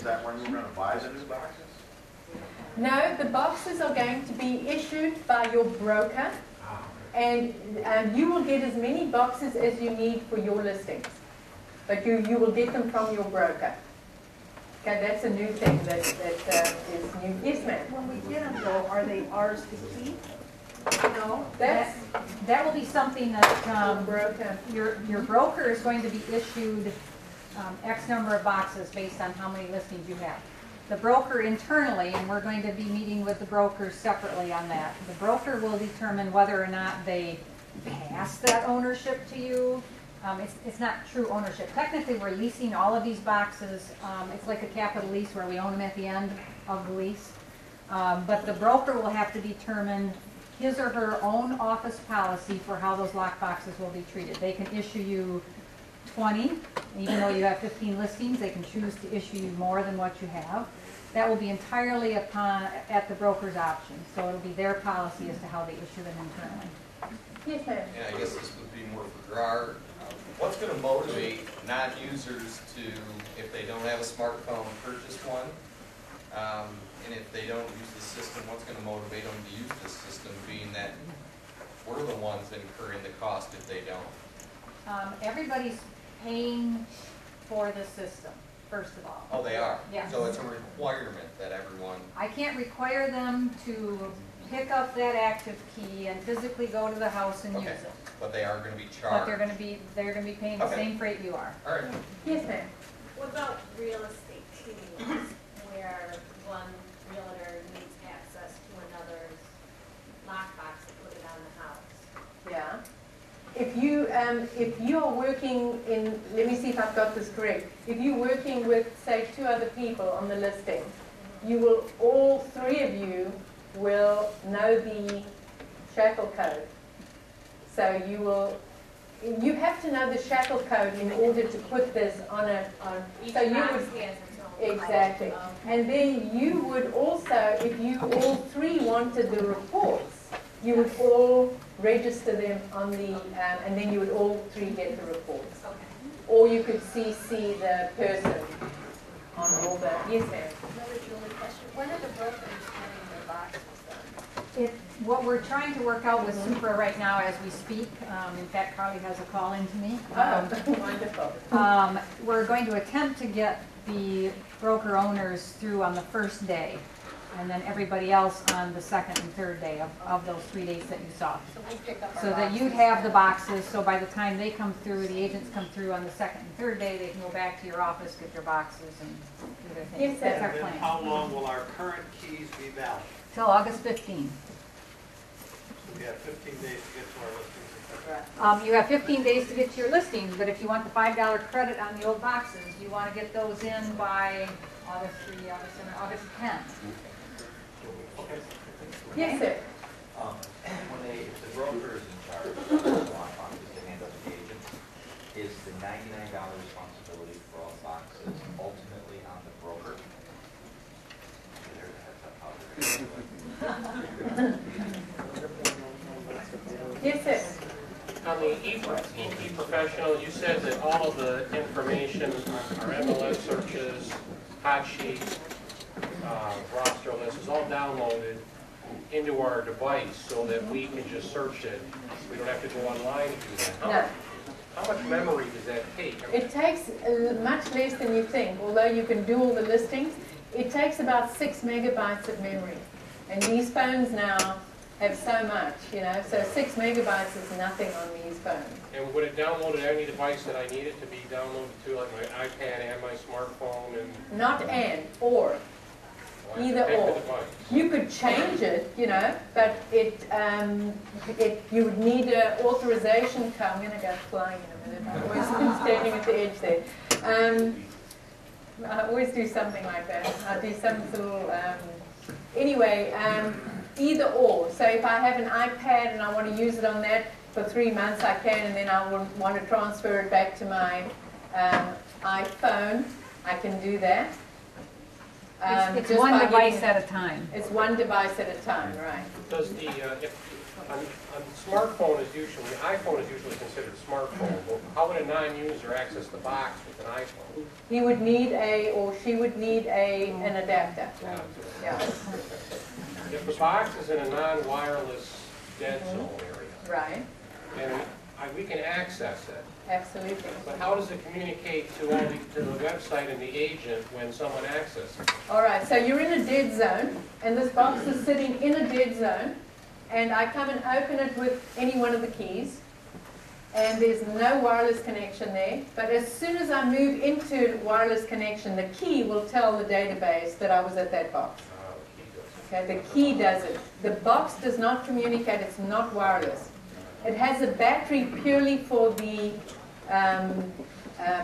Is that when we're going to buy the new boxes? No, the boxes are going to be issued by your broker, and you will get as many boxes as you need for your listings. But you will get them from your broker. Okay, that's a new thing that is new. Yes, ma'am. When we get them, though, are they ours to keep? No, That's that will be something that broker. your broker is going to be issued X number of boxes based on how many listings you have. The broker internally, and we're going to be meeting with the brokers separately on that, the broker will determine whether or not they pass that ownership to you. It's not true ownership. Technically, we're leasing all of these boxes. It's like a capital lease where we own them at the end of the lease. But the broker will have to determine his or her own office policy for how those lock boxes will be treated. They can issue you 20, even though you have 15 listings, they can choose to issue you more than what you have. That will be entirely at the broker's option. So it'll be their policy as to how they issue them internally. Yes, ma'am. And I guess this would be more for GRAR. What's going to motivate non-users to, if they don't have a smartphone, purchase one? And if they don't use the system, what's going to motivate them to use this system, being that we're the ones incurring the cost if they don't? Everybody's paying for the system, first of all. Oh, they are? Yes. So it's a requirement that everyone... I can't require them to pick up that active key and physically go to the house and use it. But they are going to be charged. But they're going to be paying the same freight you are. All right. Yes, ma'am. What about real estate teams, where one realtor needs access to another's lockbox to put it on the house? Yeah. If you are working in, let me see if I've got this correct. If you're working with, say, 2 other people on the listing, you will, all 3 of you will know the shackle code. So you have to know the shackle code in order to put this on a, Each so you box would, has its own exactly. code. And then you would also, if you all 3 wanted the reports, you would all register them on the, and then you would all 3 get the reports. Okay. Or you could CC the person on all the, yes ma'am. Another Julie question. When are the brokers getting their boxes done? What we're trying to work out with Supra right now as we speak, in fact, Carly has a call in to me. Wonderful. We're going to attempt to get the broker owners through on the first day, and then everybody else on the second and third day of those 3 days that you saw. So we pick up our So that boxes. you'd have the boxes, so by the time they come through, the agents come through on the second and third day, they can go back to your office, get their boxes, and do their thing. Yes, That's sir. our And then plan. how long will our current keys be valid? Till August 15. We have 15 days to get to our listings. You have 15 days to get to your listings, but if you want the $5 credit on the old boxes, you want to get those in by August 10th. Okay. Yes, sir. If the broker is in charge of the lockboxes to hand up to the agents, is the $99 responsibility for all boxes ultimately on the broker? There's a heads up how they're going to do it. Yes, sir. On the e-professional, you said that all of the information, our MLS searches, hot sheets, roster list is all downloaded into our device so that we can just search it. We don't have to go online to do that. No. How much memory does that take? It takes much less than you think. Although you can do all the listings, it takes about 6 megabytes of memory. And these phones now have so much, you know, so 6 megabytes is nothing on these phones. And would it download to any device that I need it to be downloaded to, like my iPad and my smartphone? And Not and, or. Either or. You could change it, you know, but you would need an authorization code. I'm going to go flying in a minute. I'm always standing at the edge there. I always do something like that. I do some little, anyway, either or. So if I have an iPad and I want to use it on that for 3 months, I can, and then I want to transfer it back to my iPhone, I can do that. It's one device at a time. It's one device at a time, right. does the, a smartphone is usually, iPhone is usually considered a smartphone. Well, how would a non-user access the box with an iPhone? He would need or she would need an adapter. Yeah. If the box is in a non-wireless dead zone area, Right, then we can access it. absolutely. But how does it communicate to to the website and the agent when someone accesses it? All right, so you're in a dead zone, and this box is sitting in a dead zone, and I come and open it with any one of the keys, and there's no wireless connection there. But as soon as I move into wireless connection, the key will tell the database that I was at that box. Okay, the key does it. The box does not communicate, it's not wireless. It has a battery purely for the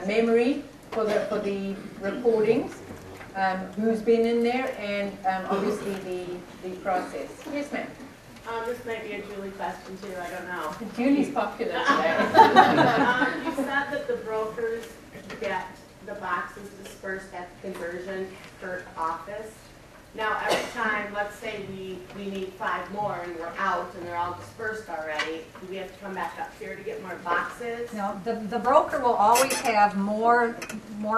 memory, for the recordings, who's been in there, and obviously the process. Yes, ma'am. This might be a Julie question too, I don't know. Julie's popular today. You said that the brokers get the boxes dispersed at the conversion per office. Now, every time, let's say we need 5 more and we're out and they're all dispersed already, do we have to come back up here to get more boxes? No, the broker will always have more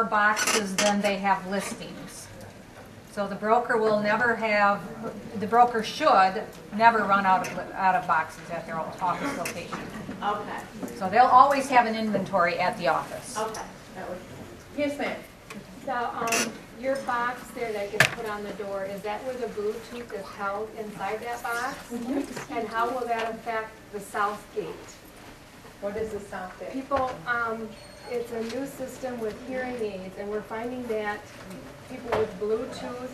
boxes than they have listings. So the broker will never have, the broker should never run out of boxes at their office location. Okay, So they'll always have an inventory at the office. okay. That was, Yes, ma'am. So, your box there that gets put on the door, is that where the Bluetooth is held inside that box? And how will that affect the south gate? What is the sound there? People, it's a new system with hearing aids, and we're finding that people with Bluetooth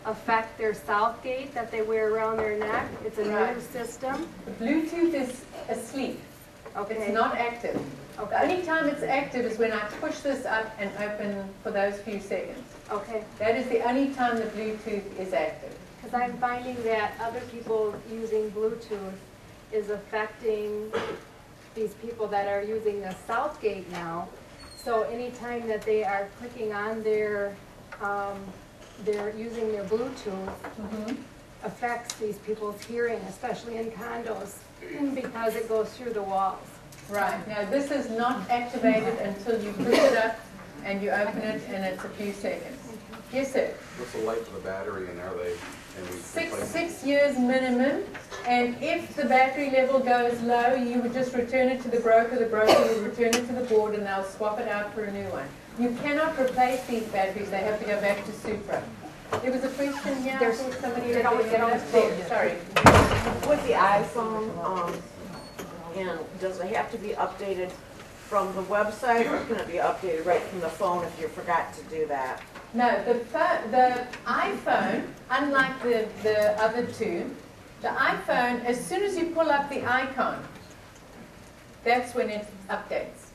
affect their south gate that they wear around their neck. It's a Right. new system. The Bluetooth is asleep. Okay. It's not active. The Okay. only time it's active is when I push this up and open for those few seconds. Okay. That is the only time the Bluetooth is active. Because I'm finding that other people using Bluetooth is affecting these people that are using the Southgate now. So anytime that they are clicking on they're using their Bluetooth, affects these people's hearing, especially in condos, because it goes through the walls. Right. Now, this is not activated until you push it up and you open it, and it's a few seconds. Yes, sir. What's the life of the battery, and are they, and we Six years minimum, and if the battery level goes low, you would just return it to the broker will return it to the board, and they'll swap it out for a new one. You cannot replace these batteries, they have to go back to Supra. There was a question here, I thought somebody had there. Sorry. with the iPhone, and does it have to be updated from the website, or can it be updated right from the phone if you forgot to do that? No, the iPhone, unlike the other two, the iPhone, as soon as you pull up the icon, that's when it updates.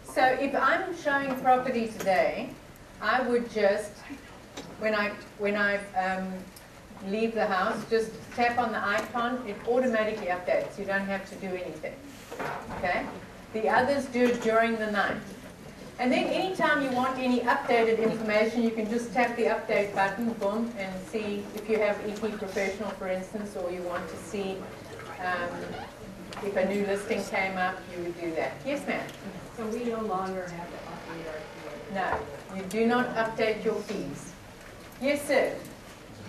So if I'm showing property today, I would just, when I leave the house, just tap on the icon, it automatically updates. You don't have to do anything. Okay? The others do it during the night. And then anytime you want any updated information, you can just tap the update button, boom, and see if you have EP Professional, for instance, or you want to see if a new listing came up, you would do that. Yes, ma'am? So we no longer have to update our feed. No, you do not update your fees. Yes, sir?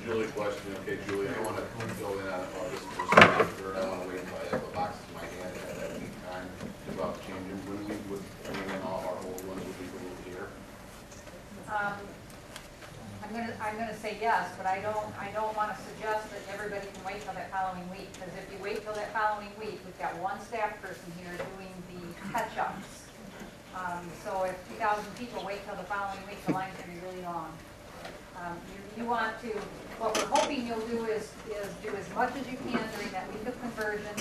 Julie question, okay, Julie, I don't want to go in on August 1st, I want to wait until I have the boxes in my hand at that time about changing, when we would, bring in all our old ones would be moved here. I'm gonna say yes, but I don't want to suggest that everybody can wait till that following week, because if you wait till that following week, we've got one staff person here doing the catch-ups. So if 2,000 people wait till the following week, the line's gonna be really long. You want to, what we're hoping you'll do is do as much as you can during that week of conversion,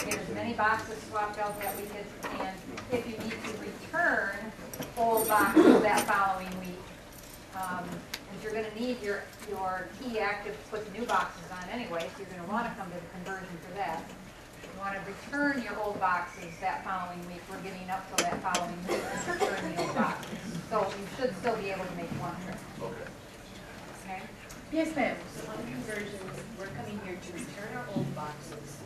get as many boxes swapped out that week as you can. If you need to return old boxes that following week, because you're going to need your key active to put the new boxes on anyway, so you're going to want to come to the conversion for that. You want to return your old boxes that following week. We're getting up till that following week to return the old boxes. So you should still be able to make one trip. Okay. Okay? Yes, ma'am. So on conversions, we're coming here to return our old boxes,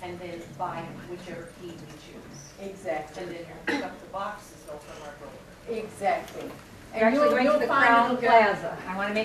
and then buy whichever key we choose. Exactly. And then pick up the boxes though from our broker. Exactly. You're actually going to the find Crown it'll go- Plaza. I want to make